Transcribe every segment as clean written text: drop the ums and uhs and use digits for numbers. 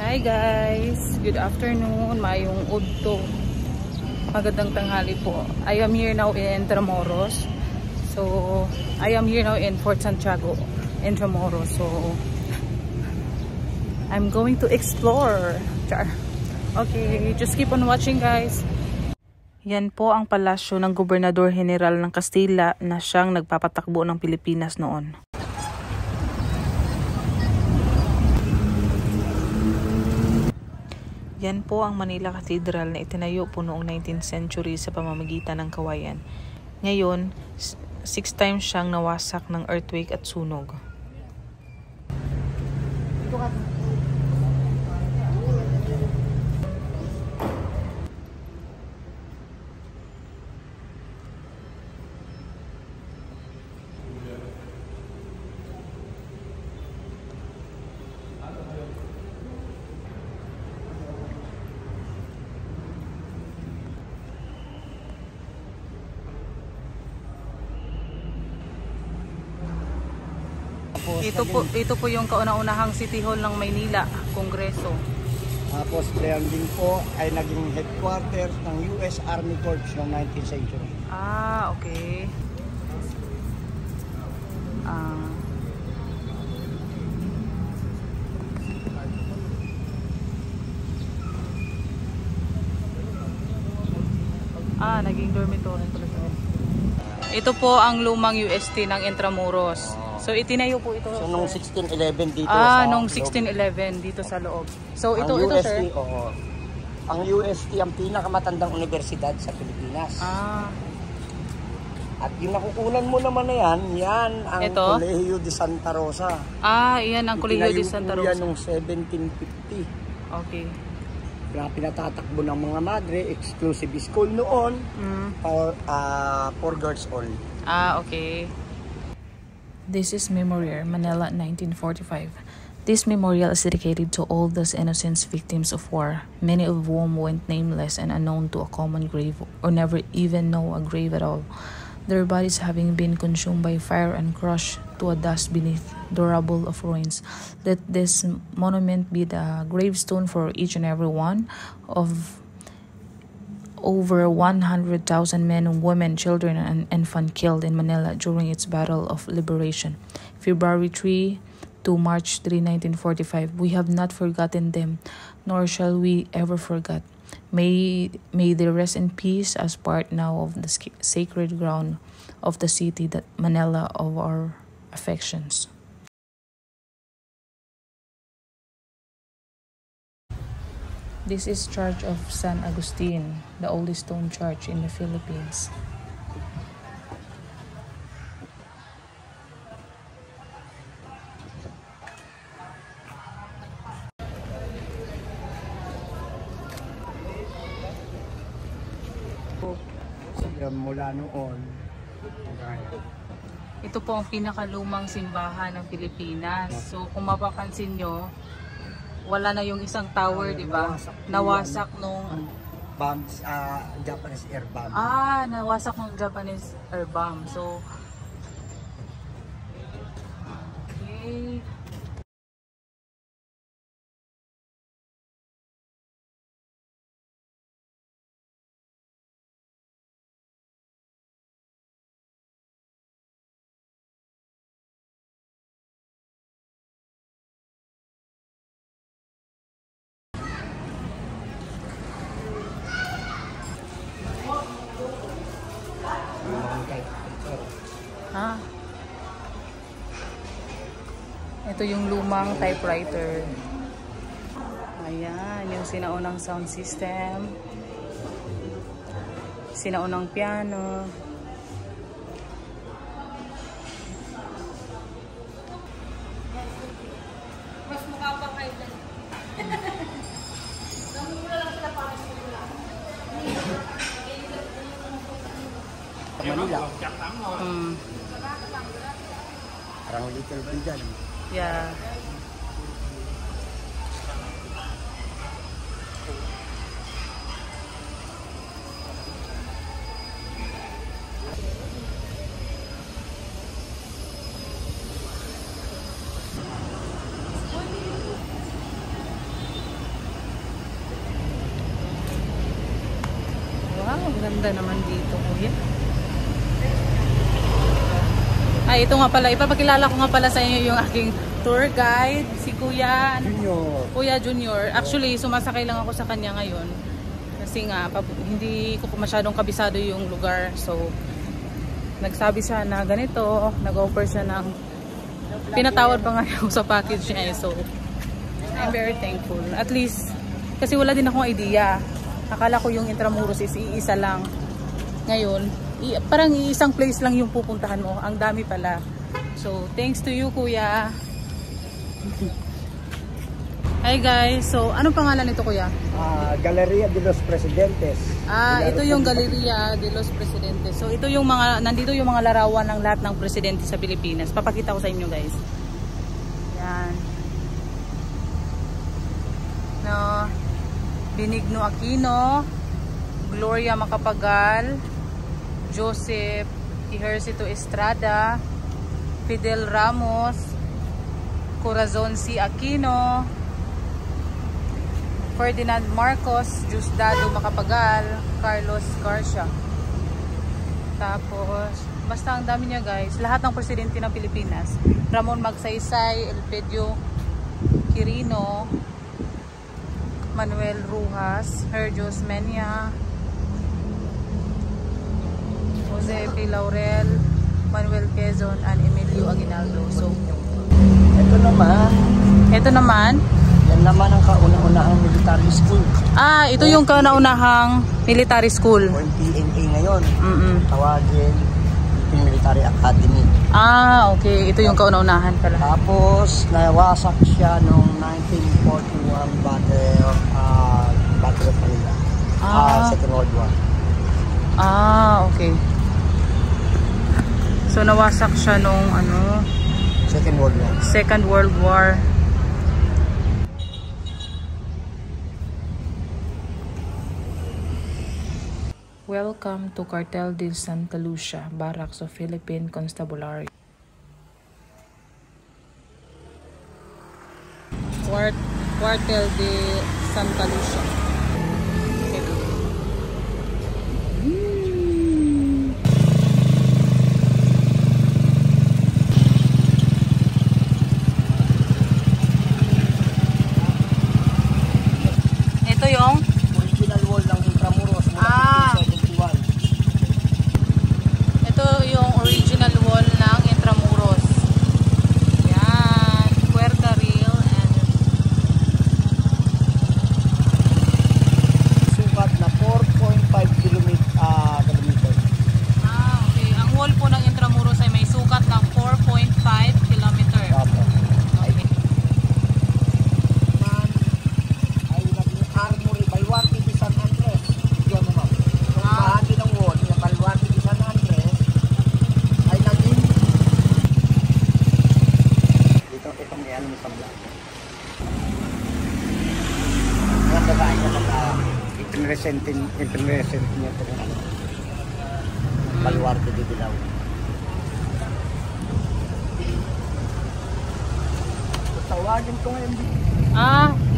Hi guys! Good afternoon, mayong udto. Magandang tanghali po. I am here now in Intramuros. So, I am here now in Fort Santiago, Intramuros. So, I'm going to explore. Char. Okay, just keep on watching guys. Yan po ang palasyo ng Gobernador General ng Castilla na siyang nagpapatakbo ng Pilipinas noon. Yan po ang Manila Cathedral na itinayo po noong 19th century sa pamamagitan ng kawayan. Ngayon, 6 times siyang nawasak ng earthquake at sunog. Ito po yung kauna-unahang City Hall ng Maynila, Kongreso. Tapos yan din po ay naging headquarters ng US Army Corps noong 19th century. Ah, okay. Naging dormitory pala ito. Ito po ang lumang UST ng Intramuros. So itinayo po ito. So nung 1611 dito nung 1611 dito sa loob. So ito UST, sir. Oo. Ang UST ang pinakamatandang universidad sa Pilipinas. At yung nakukunan mo naman na yan ang Colegio de Santa Rosa. Iyan ang Colegio de Santa Rosa. Yan nung 1750. Okay. Na pinatatakbo ng mga madre, exclusive school noon for girls only. Okay. This is Memorial, Manila, 1945. This memorial is dedicated to all those innocent victims of war, many of whom went nameless and unknown to a common grave or never even know a grave at all, their bodies having been consumed by fire and crushed to a dust beneath the rubble of ruins. Let this monument be the gravestone for each and every one of over 100,000 men, women, children, and infants killed in Manila during its Battle of Liberation, February 3 to March 3, 1945. We have not forgotten them, nor shall we ever forget. May they rest in peace as part now of the sacred ground of the city, that Manila of our affections. This is Church of San Agustin, the oldest stone church in the Philippines. Mula noon. Ito po ang pinakalumang simbahan ng Pilipinas. So kung mapapansin nyo, wala na yung isang tower, di ba? Nawasak nung bombs, Japanese air bomb. Nawasak nung Japanese air bomb. So okay. Ito yung lumang typewriter. Ayan, yung sinaunang sound system. Sinaunang piano. Mas mukha pa kayo dyan. Namumula lang sila para sa kanila. Manila. Parang Little Big. Yeah. ang ganda naman dito, kuya. Ay, ito nga pala. Ipapakilala ko nga pala sa inyo yung aking tour guide, si Kuya Junior. Kuya Junior. Actually, sumasakay lang ako sa kanya ngayon. Kasi nga, hindi ko masyadong kabisado yung lugar. So, nagsabi siya na ganito. Nag-offer siya ng pinatawad pa nga ako sa package niya. So, I'm very thankful. At least, kasi wala din akong idea. Akala ko yung Intramuros is iisa lang. Ngayon, parang iisang place lang yung pupuntahan mo. Ang dami pala. So, thanks to you, Kuya. Hi guys. So, anong pangalan nito, Kuya? Galleria de los Presidentes. Ito yung Galleria de los Presidentes. So, ito yung mga, nandito yung mga larawan ng lahat ng presidente sa Pilipinas. Papakita ko sa inyo, guys. Yan. No. Benigno Aquino, Gloria Macapagal, Joseph Ejercito Estrada, Fidel Ramos, Corazon C. Aquino, Ferdinand Marcos, Diosdado Macapagal, Carlos Garcia. Tapos, basta ang dami niya, guys. Lahat ng presidente ng Pilipinas. Ramon Magsaysay, Elpidio Quirino, Manuel Rojas, Herjos Menia, Jose P. Laurel, Manuel Quezon, and Emilio Aguinaldo. So, ito naman, yan naman ang kauna-unahang military school. Ito yung kauna-unahang military school. O yung PNA ngayon. Tawagin yung Military Academy. Okay. Ito yung kauna-unahan pala. Tapos, nawasak siya noong 1941 Battle of Manila. Second World War. Okay. So, nawasak siya nung Second World War. Second World War. Welcome to Cuartel de Santa Lucia, Barracks of Philippine Constabulary. Cuartel de Santa Lucia. Ito yung original wall ng Intramuros. Ito yung original wall ng Intramuros. Yan, Puerta Real and sukat na 4.5 kilometer. Okay. Ang wall po ng Intramuros ay may sukat ng 4.5 kilometer. Okay. Ay naging armory, Baluarte de San Andres. Diyan mo, ma'am. Yung bahagi ng wall, yung Baluarte de San Andres, ay naging ito may ano sa black. Ang babae na ipinresent niya ito ng Baluarte de Bilao. Tawagin ko ngayon dito.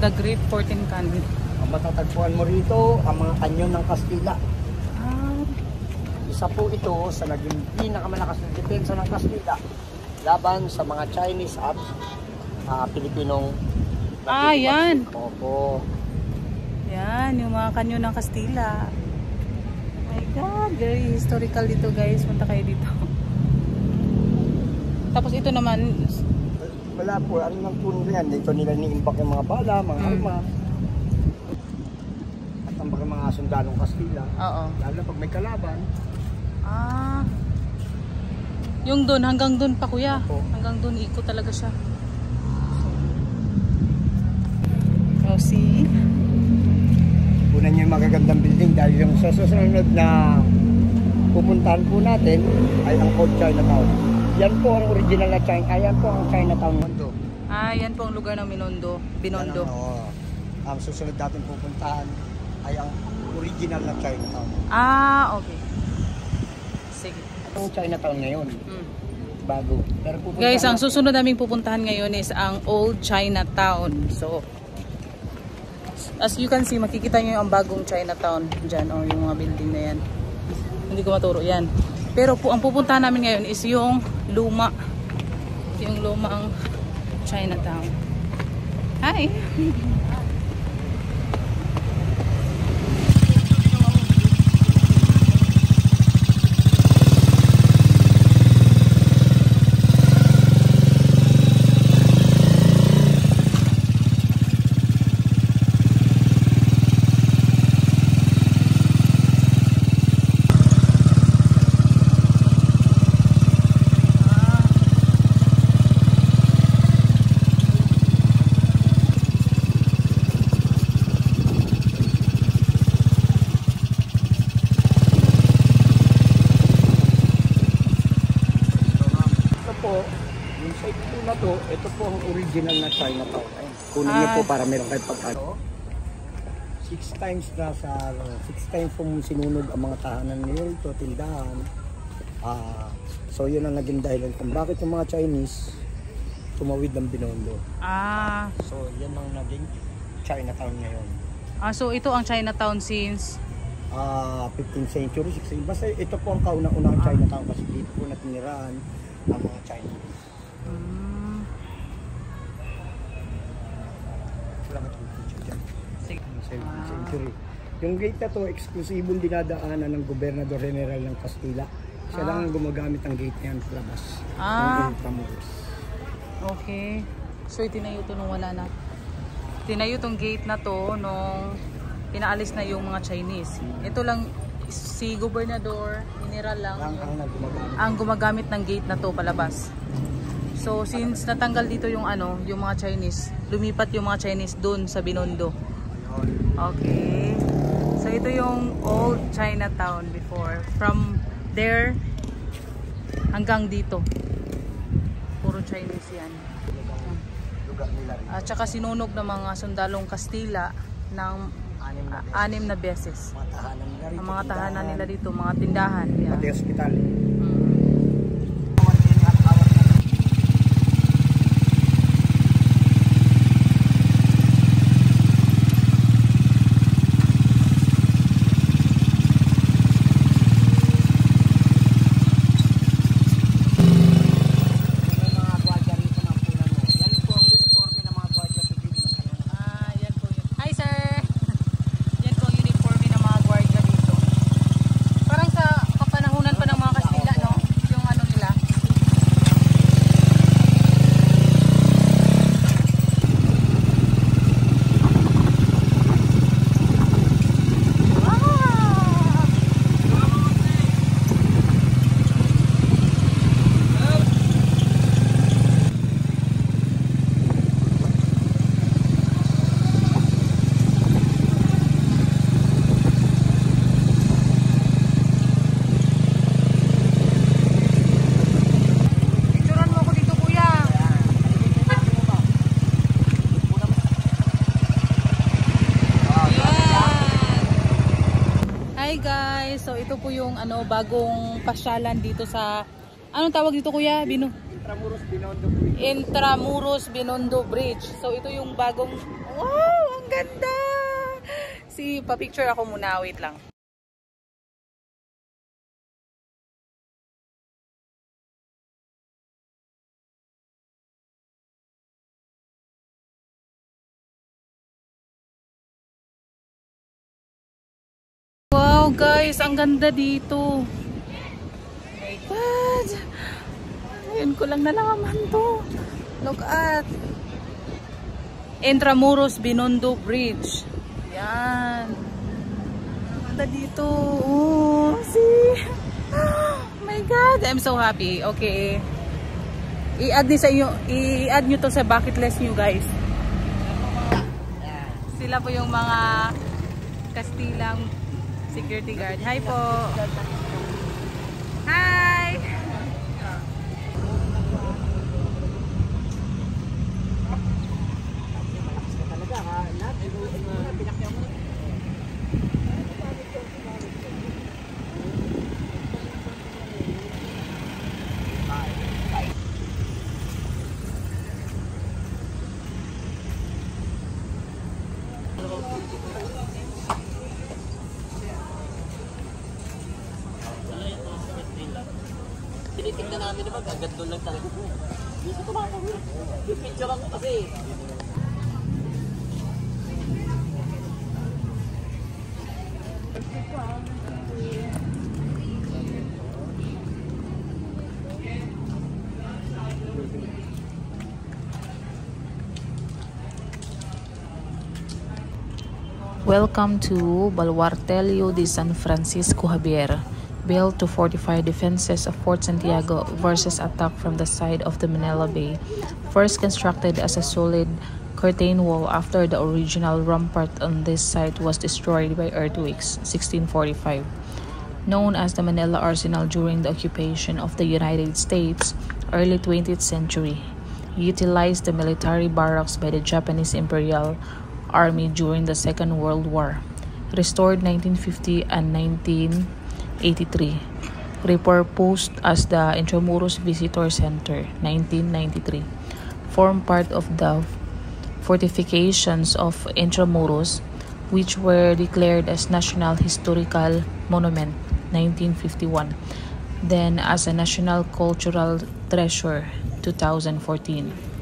The Great 14 Canyon. Ang matatagpuan mo rito, ang mga kanyon ng Kastila. Isa po ito sa naging pinakamalakas na depensa ng Kastila laban sa mga Chinese at Pilipinong Yan. Opo. Yan, yung mga kanyon ng Kastila. Oh my God, very historical dito, guys. Punta kayo dito. Tapos ito naman, Wala po, ano lang po nila yan. Dito nila ni-impact yung mga bala, mga armas. At ang mga sundalong Kastila. oo. Lalo na pag may kalaban. Yung doon, hanggang doon pa, kuya. Opo. Hanggang doon, ikot talaga siya. So, see? Una niyo yung magagandang building dahil yung sa susunod na pupuntahan po natin ay ang Old Chinatown. Yan po ang original na China. Ayan po ang Chinatown mundo. Yan po ang lugar ng Binondo. Ang susunod natin pupuntahan ay ang original na Chinatown. Okay. Sige. Ang Chinatown ngayon, bago. Pero Guys, ang susunod naming pupuntahan ngayon is ang Old Chinatown. So As you can see, makikita nyo yung bagong Chinatown dyan, o yung mga building na yan. Hindi ko maturo yan. Pero ang pupuntahan namin ngayon is yung lumang Chinatown. Hi! Yung site po na to, ito po ang original na Chinatown. Ayun, kunin niyo po para meron kayo pagkano. 6 times po sinunog ang mga tahanan niyo ito, tindahan. So yun ang naging dahilan kung bakit yung mga Chinese tumawid ng Binondo. So yan ang naging Chinatown ngayon. So ito ang Chinatown since 15th century, 16th. Basta ito po ang kauna-unang Chinatown kasi dito po natinirahan ang mga Chinese. Century. Yung gate na to, eksklusibong dinadaanan ng Gobernador General ng Castilla. Siya lang ang gumagamit ng gate na yan sa labas. Yung Intramuros. Okay. So itinayo to nung wala na. Tinayo tong gate na to nung pinaalis na yung mga Chinese. Ito lang si Gobernador General lang ang gumagamit ng gate na to palabas. So since natanggal dito yung yung mga Chinese, lumipat yung mga Chinese doon sa Binondo. Okay. So ito yung old Chinatown before. From there hanggang dito. Puro Chinese yan. At saka sinunog ng mga sundalong Kastila ng 6 na beses. Ang mga tahanan nila dito, mga tindahan. Pati hospital. Hi guys, so ito po yung bagong pasyalan dito sa anong tawag dito kuya? Intramuros Binondo Bridge. Intramuros Binondo Bridge. So ito yung bagong wow, ang ganda. Pa-picture ako muna, wait lang. Wow guys, ang ganda dito. Oh my God. Ngayon ko lang nalaman to. Look at Intramuros Binondo Bridge. Yan. Ang ganda dito. Oh, see? Oh my God, I'm so happy. Okay. I-add nyo to sa bucket list nyo guys. Sila po yung mga Kastilang security guard. Hi po. Hi. Tinitignan namin naman, agad doon lang talaga. Dito tumakong yun. Yung picture ako kasi. Welcome to Baluartelio de San Francisco Javier, built to fortify defenses of Fort Santiago versus attack from the side of the Manila Bay. First constructed as a solid curtain wall after the original rampart on this site was destroyed by earthquakes, 1645. Known as the Manila Arsenal during the occupation of the United States, early 20th century, utilized the military barracks by the Japanese Imperial Army during the Second World War. Restored 1950 and 1983. Repurposed as the Intramuros Visitor Center 1993. Formed part of the fortifications of Intramuros, which were declared as National Historical Monument 1951. Then as a National Cultural Treasure 2014.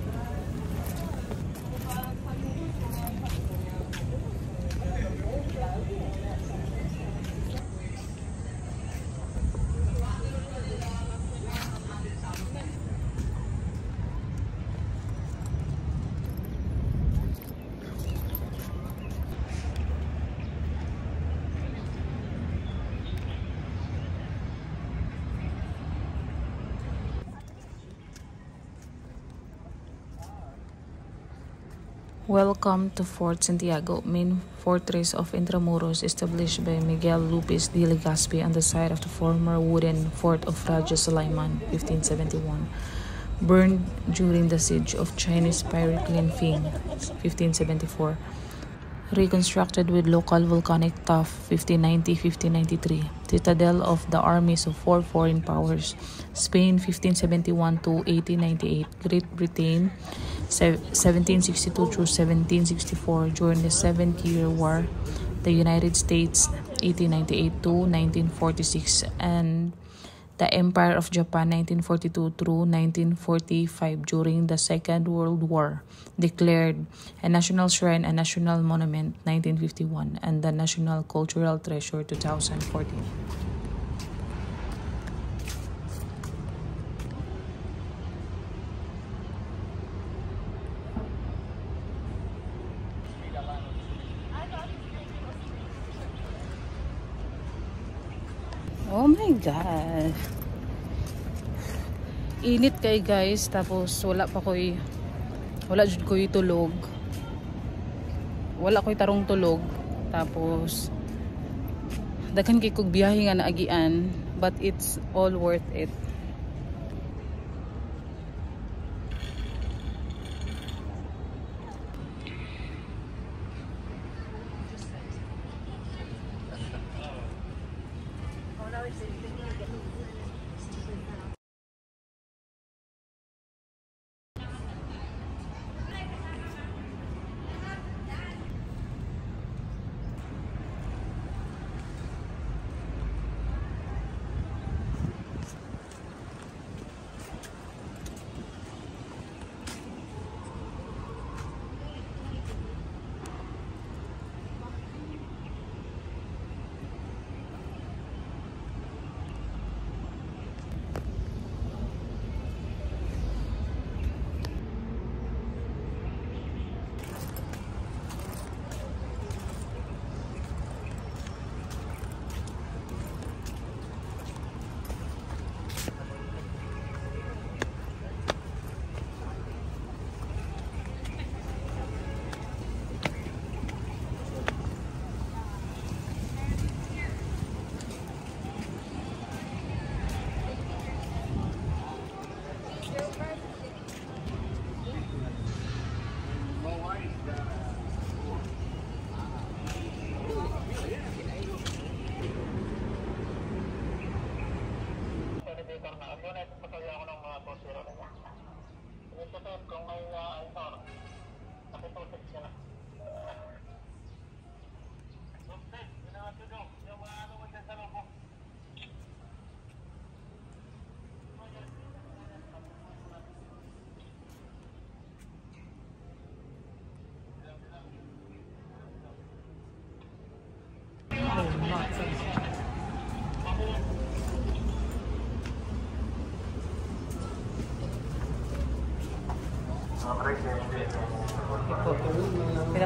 Welcome to Fort Santiago, main fortress of Intramuros, established by Miguel Lupis de Legazpi on the site of the former wooden fort of Raja Sulaiman, 1571. Burned during the siege of Chinese pirate Lin Fing, 1574. Reconstructed with local volcanic tuff, 1590-1593. Citadel of the armies of four foreign powers: Spain, 1571 to 1898. Great Britain, 1762 through 1764 during the Seven-Year War. The United States, 1898 to 1946, and the Empire of Japan, 1942 through 1945 during the Second World War. Declared a National Shrine and National Monument 1951 and the National Cultural Treasure 2014. Oh my God. Init kay guys, tapos wala jud ko'y tulog. Wala ko'y tarong tulog. Tapos daghan kay kog biyahe nga naagian, but it's all worth it.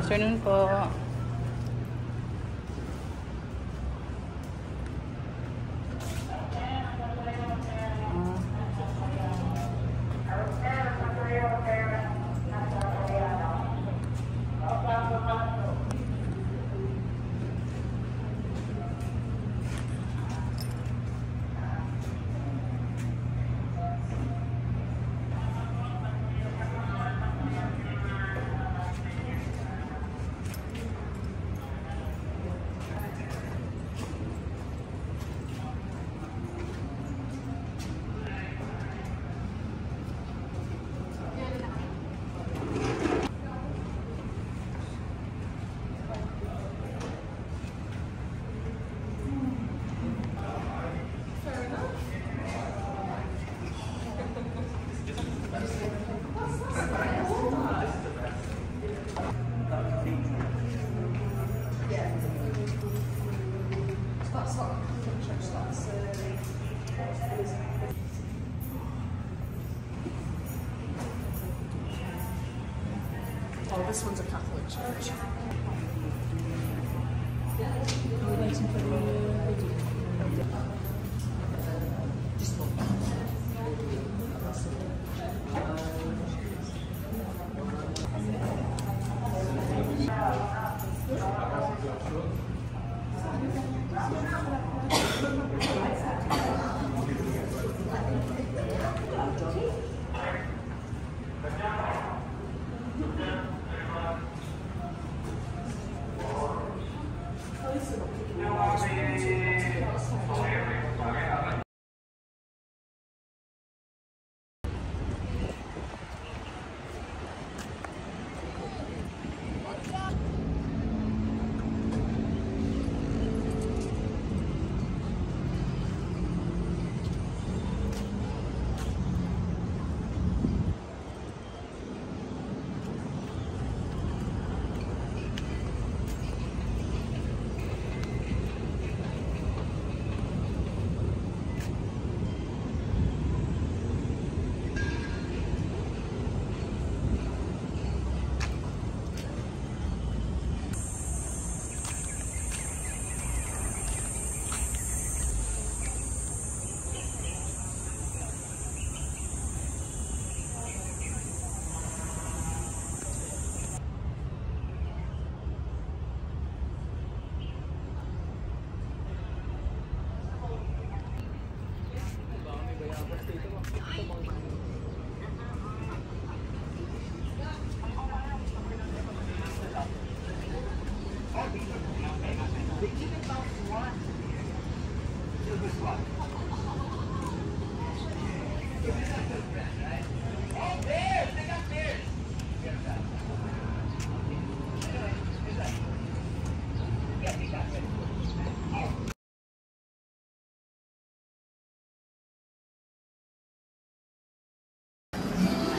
afternoon po. Oh, this one's a Catholic church.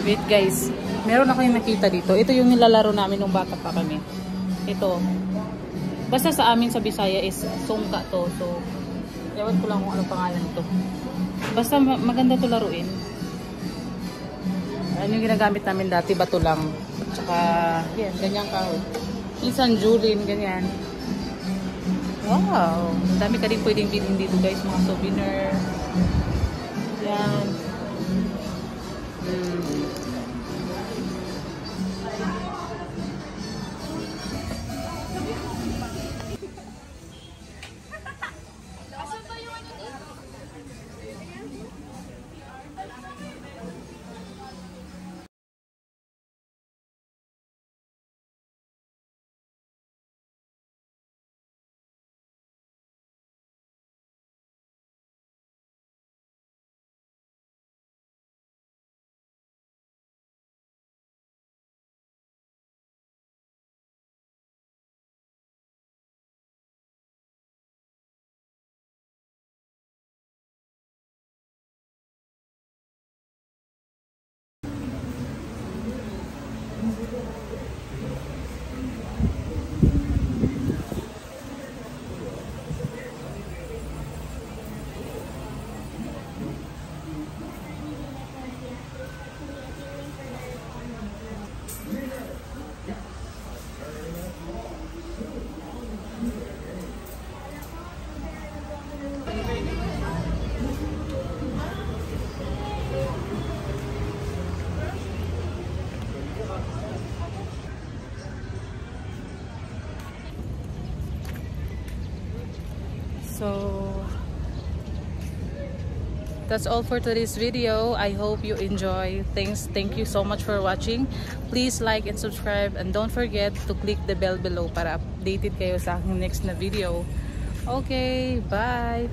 Wait guys, meron ako yung nakita dito. Ito yung nilalaro namin nung bata pa kami. Ito. Basta sa amin sa Bisaya is sungka to. So, ewan ko lang kung ano pangalan ito. Basta maganda to laruin. Ano yung ginagamit namin dati? Bato lang. Tsaka, yan, ganyan kahoy. Minsan Julin, ganyan. Wow! Ang dami ka din pwedeng bilhin dito guys. Mga souvenir. Yan. So that's all for today's video. I hope you enjoy. Thank you so much for watching. Please like and subscribe, and don't forget to click the bell below para updated kayo sa aking next na video. Okay, bye!